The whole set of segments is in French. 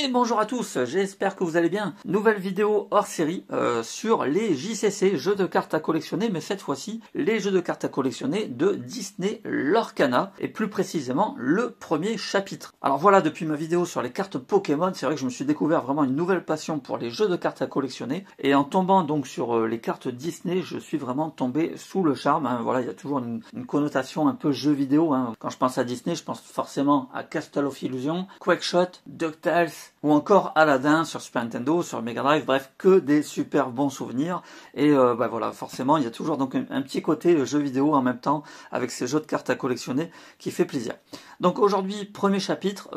Et bonjour à tous, j'espère que vous allez bien. Nouvelle vidéo hors série sur les JCC, jeux de cartes à collectionner, mais cette fois-ci les jeux de cartes à collectionner de Disney Lorcana, et plus précisément le premier chapitre. Alors voilà, depuis ma vidéo sur les cartes Pokémon, c'est vrai que je me suis découvert vraiment une nouvelle passion pour les jeux de cartes à collectionner, et en tombant donc sur les cartes Disney, je suis vraiment tombé sous le charme. Voilà, il y a toujours une connotation un peu jeu vidéo. Quand je pense à Disney, je pense forcément à Castle of Illusion, Quackshot, DuckTales, ou encore Aladdin sur Super Nintendo, sur Mega Drive, bref, que des super bons souvenirs. Et voilà, forcément, il y a toujours donc un petit côté jeu vidéo en même temps, avec ces jeux de cartes à collectionner, qui fait plaisir. Donc aujourd'hui, premier chapitre,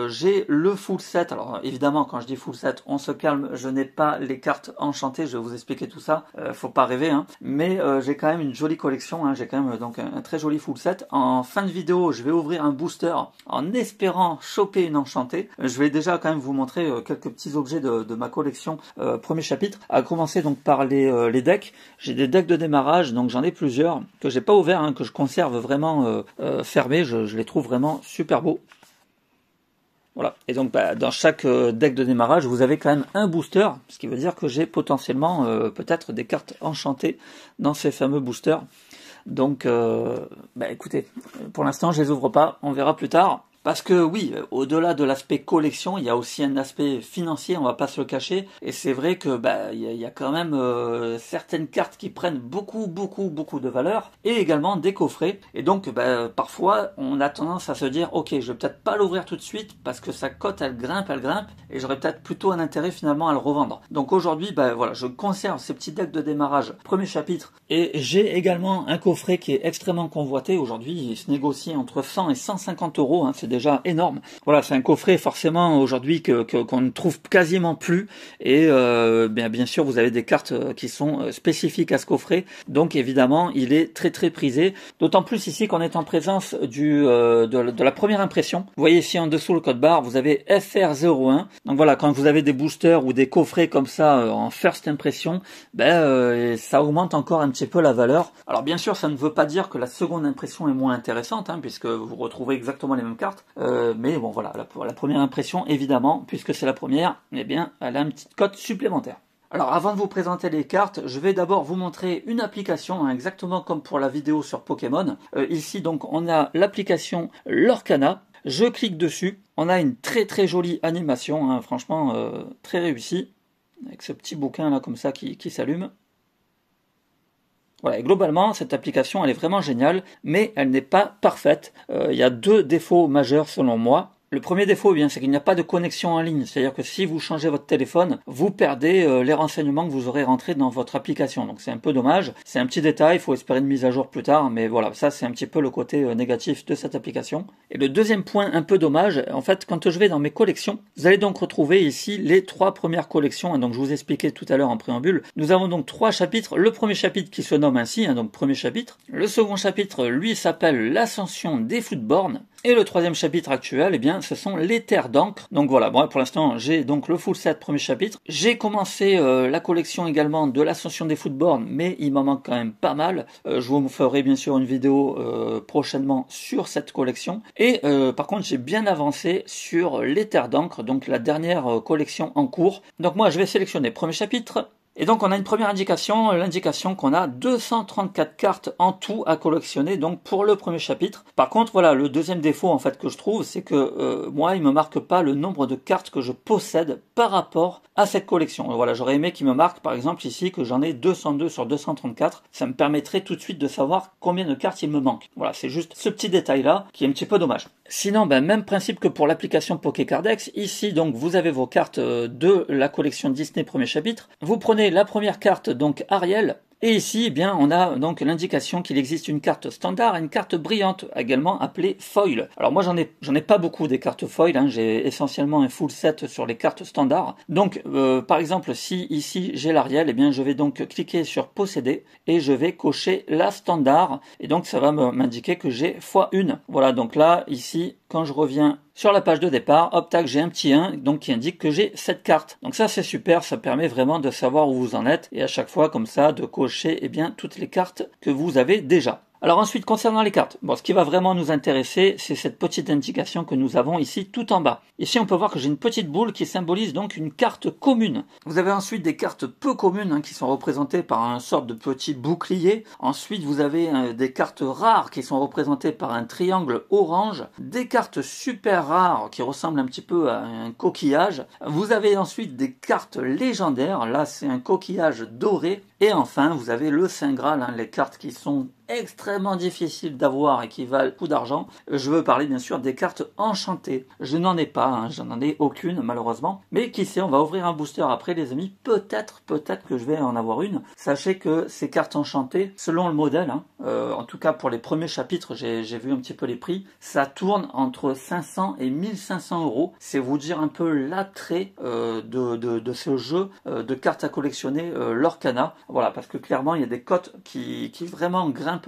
j'ai le full set. Alors évidemment, quand je dis full set, on se calme, je n'ai pas les cartes enchantées, je vais vous expliquer tout ça, faut pas rêver, mais j'ai quand même une jolie collection, j'ai quand même donc un très joli full set. En fin de vidéo, je vais ouvrir un booster en espérant choper une enchantée. Je vais déjà quand même vous montrer quelques petits objets de ma collection, premier chapitre, à commencer donc par les decks. J'ai des decks de démarrage, donc j'en ai plusieurs, que j'ai pas ouverts, que je conserve vraiment fermés, je les trouve vraiment super beaux. Voilà, et donc dans chaque deck de démarrage, vous avez quand même un booster, ce qui veut dire que j'ai potentiellement peut-être des cartes enchantées dans ces fameux boosters. Donc écoutez, pour l'instant je les ouvre pas, on verra plus tard. Parce que oui, au-delà de l'aspect collection, il y a aussi un aspect financier, on va pas se le cacher. Et c'est vrai que il y a quand même certaines cartes qui prennent beaucoup de valeur, et également des coffrets. Et donc parfois on a tendance à se dire ok, je vais peut-être pas l'ouvrir tout de suite parce que sa cote elle grimpe, et j'aurais peut-être plutôt un intérêt finalement à le revendre. Donc aujourd'hui, voilà, je conserve ces petits decks de démarrage, premier chapitre, et j'ai également un coffret qui est extrêmement convoité. Aujourd'hui, il se négocie entre 100 et 150 euros, c'est déjà énorme. Voilà, c'est un coffret forcément aujourd'hui qu'on ne trouve quasiment plus, et bien sûr vous avez des cartes qui sont spécifiques à ce coffret, donc évidemment il est très prisé, d'autant plus ici qu'on est en présence de la première impression. Vous voyez ici en dessous le code barre, vous avez FR01, donc voilà, quand vous avez des boosters ou des coffrets comme ça en first impression, ça augmente encore un petit peu la valeur. Alors bien sûr ça ne veut pas dire que la seconde impression est moins intéressante, puisque vous retrouvez exactement les mêmes cartes. Mais bon voilà, la première impression évidemment, puisque c'est la première, elle a une petite cote supplémentaire. Alors avant de vous présenter les cartes, je vais d'abord vous montrer une application, exactement comme pour la vidéo sur Pokémon. Ici donc on a l'application Lorcana, je clique dessus, on a une très jolie animation, franchement très réussie, avec ce petit bouquin là comme ça qui s'allume. Voilà, et globalement, cette application, elle est vraiment géniale, mais elle n'est pas parfaite. Il y a deux défauts majeurs selon moi. Le premier défaut, c'est qu'il n'y a pas de connexion en ligne, c'est-à-dire que si vous changez votre téléphone, vous perdez les renseignements que vous aurez rentrés dans votre application. Donc c'est un peu dommage, c'est un petit détail, il faut espérer une mise à jour plus tard, mais voilà, ça c'est un petit peu le côté négatif de cette application. Et le deuxième point un peu dommage, en fait, quand je vais dans mes collections, vous allez donc retrouver ici les trois premières collections, donc je vous expliquais tout à l'heure en préambule. Nous avons donc trois chapitres, le premier chapitre qui se nomme ainsi, donc premier chapitre. Le second chapitre, lui, s'appelle l'ascension des Foodborn. Et le troisième chapitre actuel, ce sont les terres d'encre. Donc voilà, bon, pour l'instant, j'ai donc le full set premier chapitre. J'ai commencé la collection également de l'ascension des Foodborn, mais il m'en manque quand même pas mal. Je vous ferai bien sûr une vidéo prochainement sur cette collection. Et par contre, j'ai bien avancé sur les terres d'encre, donc la dernière collection en cours. Donc moi, je vais sélectionner premier chapitre. Et donc on a une première indication, l'indication qu'on a 234 cartes en tout à collectionner, donc pour le premier chapitre. Par contre, voilà, le deuxième défaut en fait que je trouve, c'est que moi, il me marque pas le nombre de cartes que je possède par rapport à cette collection. Voilà, j'aurais aimé qu'il me marque par exemple ici que j'en ai 202 sur 234. Ça me permettrait tout de suite de savoir combien de cartes il me manque. Voilà, c'est juste ce petit détail-là qui est un petit peu dommage. Sinon, même principe que pour l'application Pokécardex. Ici, donc, vous avez vos cartes de la collection Disney premier chapitre. Vous prenez la première carte, donc Ariel, et ici, on a donc l'indication qu'il existe une carte standard et une carte brillante, également appelée foil. Alors moi, j'en ai pas beaucoup des cartes foil, j'ai essentiellement un full set sur les cartes standards. Donc, par exemple, si ici j'ai l'Ariel, je vais donc cliquer sur posséder et je vais cocher la standard, et donc ça va m'indiquer que j'ai x1. Voilà, donc là, ici, quand je reviens sur la page de départ, hop tac, j'ai un petit 1 donc qui indique que j'ai cette carte. Donc ça c'est super, ça permet vraiment de savoir où vous en êtes et à chaque fois comme ça de cocher toutes les cartes que vous avez déjà. Alors ensuite, concernant les cartes, bon, ce qui va vraiment nous intéresser, c'est cette petite indication que nous avons ici tout en bas. Ici, on peut voir que j'ai une petite boule qui symbolise donc une carte commune. Vous avez ensuite des cartes peu communes qui sont représentées par un sorte de petit bouclier. Ensuite, vous avez des cartes rares qui sont représentées par un triangle orange. Des cartes super rares qui ressemblent un petit peu à un coquillage. Vous avez ensuite des cartes légendaires. Là, c'est un coquillage doré. Et enfin, vous avez le Saint Graal, les cartes qui sont extrêmement difficiles d'avoir et qui valent beaucoup d'argent. Je veux parler bien sûr des cartes enchantées. Je n'en ai pas, j'en ai aucune malheureusement. Mais qui sait, on va ouvrir un booster après les amis. Peut-être que je vais en avoir une. Sachez que ces cartes enchantées, selon le modèle, en tout cas pour les premiers chapitres, j'ai vu un petit peu les prix, ça tourne entre 500 et 1500 euros. C'est vous dire un peu l'attrait de ce jeu de cartes à collectionner Lorcana. Voilà, parce que clairement il y a des cotes qui vraiment grimpent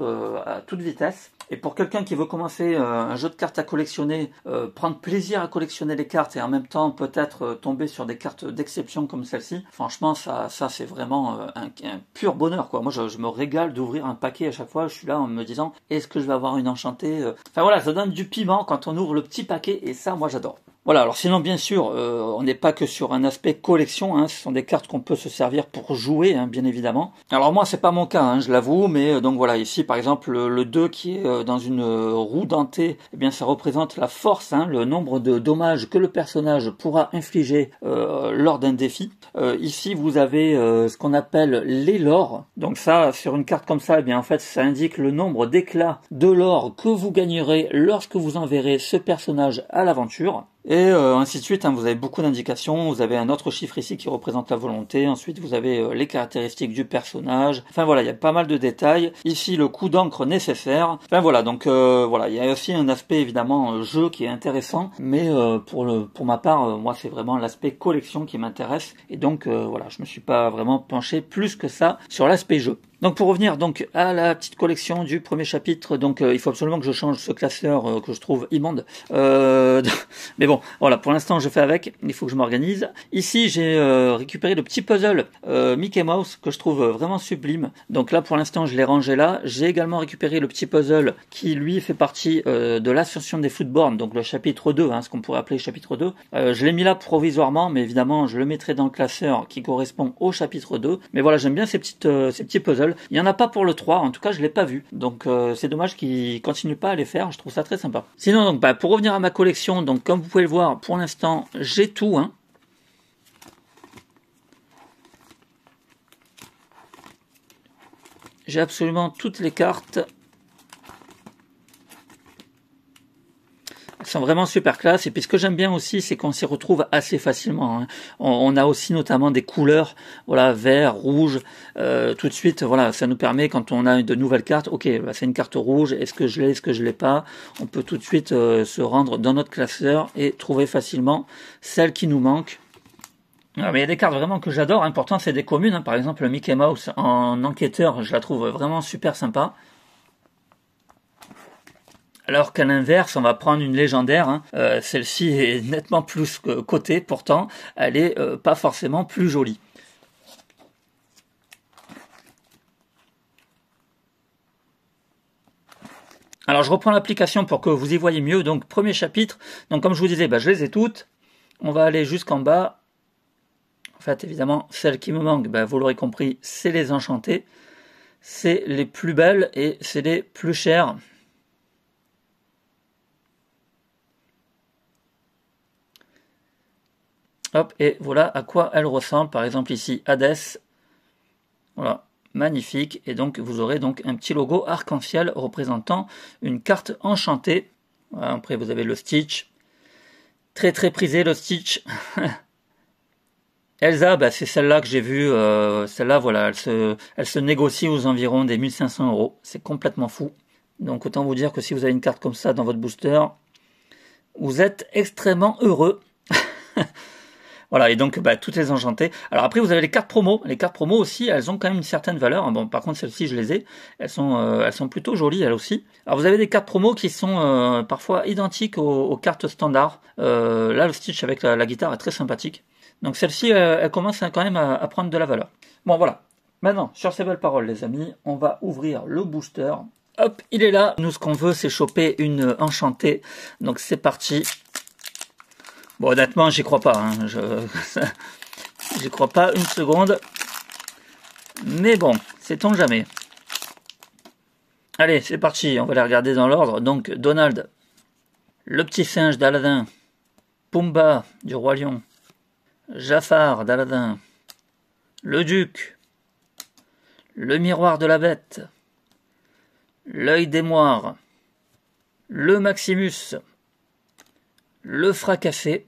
à toute vitesse. Et pour quelqu'un qui veut commencer un jeu de cartes à collectionner, prendre plaisir à collectionner les cartes et en même temps peut-être tomber sur des cartes d'exception comme celle-ci, franchement ça c'est vraiment un pur bonheur quoi. Moi je me régale d'ouvrir un paquet à chaque fois, je suis là en me disant est-ce que je vais avoir une enchantée Enfin voilà, ça donne du piment quand on ouvre le petit paquet et ça moi j'adore. Voilà, alors sinon bien sûr, on n'est pas que sur un aspect collection, ce sont des cartes qu'on peut se servir pour jouer, bien évidemment. Alors moi c'est pas mon cas, je l'avoue, mais donc voilà, ici par exemple le 2 qui est dans une roue dentée, eh bien ça représente la force, le nombre de dommages que le personnage pourra infliger lors d'un défi. Ici vous avez ce qu'on appelle les lores, donc ça sur une carte comme ça, eh bien en fait ça indique le nombre d'éclats de l'or que vous gagnerez lorsque vous enverrez ce personnage à l'aventure. Et ainsi de suite, vous avez beaucoup d'indications, vous avez un autre chiffre ici qui représente la volonté, ensuite vous avez les caractéristiques du personnage, enfin voilà, il y a pas mal de détails, ici le coup d'encre nécessaire, enfin voilà, donc voilà, il y a aussi un aspect évidemment jeu qui est intéressant, mais pour ma part, moi c'est vraiment l'aspect collection qui m'intéresse, et donc voilà, je me suis pas vraiment penché plus que ça sur l'aspect jeu. Donc pour revenir donc à la petite collection du premier chapitre, donc il faut absolument que je change ce classeur que je trouve immonde. Mais bon, voilà, pour l'instant je fais avec, il faut que je m'organise. Ici j'ai récupéré le petit puzzle Mickey Mouse que je trouve vraiment sublime. Donc là pour l'instant je l'ai rangé là. J'ai également récupéré le petit puzzle qui lui fait partie de l'Ascension des Foodborn, donc le chapitre 2, ce qu'on pourrait appeler chapitre 2. Je l'ai mis là provisoirement, mais évidemment je le mettrai dans le classeur qui correspond au chapitre 2. Mais voilà, j'aime bien ces petits puzzles. Il n'y en a pas pour le 3, en tout cas je l'ai pas vu. Donc c'est dommage qu'ils continuent pas à les faire, je trouve ça très sympa. Sinon donc pour revenir à ma collection, donc comme vous pouvez le voir, pour l'instant j'ai tout. J'ai absolument toutes les cartes. Elles sont vraiment super classe, et puis ce que j'aime bien aussi c'est qu'on s'y retrouve assez facilement. On a aussi notamment des couleurs, voilà, vert, rouge, tout de suite, voilà, ça nous permet quand on a de nouvelles cartes, ok, c'est une carte rouge, est-ce que je l'ai, est-ce que je l'ai pas, on peut tout de suite se rendre dans notre classeur et trouver facilement celle qui nous manque. Ah, mais il y a des cartes vraiment que j'adore, pourtant c'est des communes, par exemple le Mickey Mouse en enquêteur, je la trouve vraiment super sympa. Alors qu'à l'inverse, on va prendre une légendaire, celle-ci est nettement plus cotée, pourtant elle est pas forcément plus jolie. Alors je reprends l'application pour que vous y voyez mieux, donc premier chapitre, donc comme je vous disais, je les ai toutes, on va aller jusqu'en bas. En fait évidemment celle qui me manque, vous l'aurez compris, c'est les enchantées, c'est les plus belles et c'est les plus chères. Hop, et voilà à quoi elle ressemble. Par exemple ici, Hades. Voilà, magnifique. Et donc vous aurez donc un petit logo arc-en-ciel représentant une carte enchantée. Voilà, après vous avez le Stitch. Très très prisé le Stitch. Elsa, c'est celle-là que j'ai vue. Celle-là, voilà, elle se négocie aux environs des 1500 €. C'est complètement fou. Donc autant vous dire que si vous avez une carte comme ça dans votre booster, vous êtes extrêmement heureux. Voilà, et donc toutes les enchantées. Alors après vous avez les cartes promo. Les cartes promo aussi, elles ont quand même une certaine valeur. Bon, par contre celles-ci je les ai. Elles sont plutôt jolies elles aussi. Alors vous avez des cartes promo qui sont parfois identiques aux cartes standards. Là le Stitch avec la guitare est très sympathique. Donc celle-ci elle commence quand même à prendre de la valeur. Bon voilà. Maintenant sur ces belles paroles les amis, on va ouvrir le booster. Hop, il est là. Nous, ce qu'on veut, c'est choper une enchantée. Donc, c'est parti. Bon, honnêtement, j'y crois pas. Hein. J'y crois pas une seconde. Mais bon, sait-on jamais. Allez, c'est parti. On va les regarder dans l'ordre. Donc, Donald, le petit singe d'Aladin, Pumba du Roi Lion, Jafar d'Aladin, le duc, le miroir de la bête, l'œil des moires, le Maximus, le Fracafé,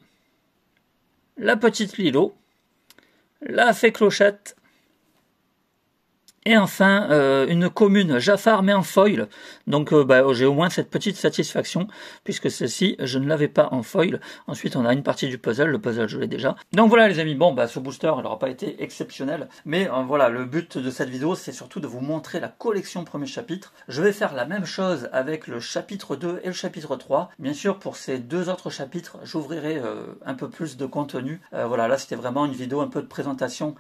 la petite Lilo, la fée Clochette, et enfin une commune Jafar mais en foil. Donc j'ai au moins cette petite satisfaction, puisque celle-ci je ne l'avais pas en foil. Ensuite on a une partie du puzzle, le puzzle je l'ai déjà. Donc voilà les amis, bon ce booster il n'aura pas été exceptionnel, mais voilà, le but de cette vidéo c'est surtout de vous montrer la collection premier chapitre. Je vais faire la même chose avec le chapitre 2 et le chapitre 3. Bien sûr pour ces deux autres chapitres j'ouvrirai un peu plus de contenu. Voilà, là c'était vraiment une vidéo un peu de présentation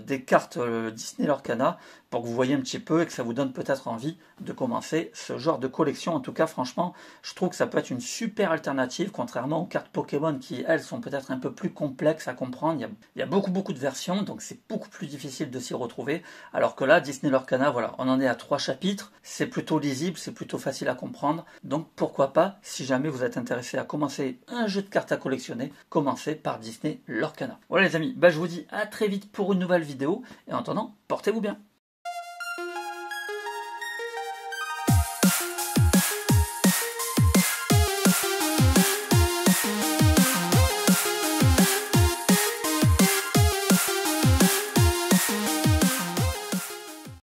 des cartes Disney Lorcana, pour que vous voyez un petit peu et que ça vous donne peut-être envie de commencer ce genre de collection. En tout cas, franchement, je trouve que ça peut être une super alternative, contrairement aux cartes Pokémon qui, elles, sont peut-être un peu plus complexes à comprendre. Il y a beaucoup de versions, donc c'est beaucoup plus difficile de s'y retrouver. Alors que là, Disney Lorcana, voilà, on en est à 3 chapitres, c'est plutôt lisible, c'est plutôt facile à comprendre. Donc pourquoi pas, si jamais vous êtes intéressé à commencer un jeu de cartes à collectionner, commencez par Disney Lorcana. Voilà les amis, je vous dis à très vite pour une nouvelle vidéo, et en attendant, portez-vous bien.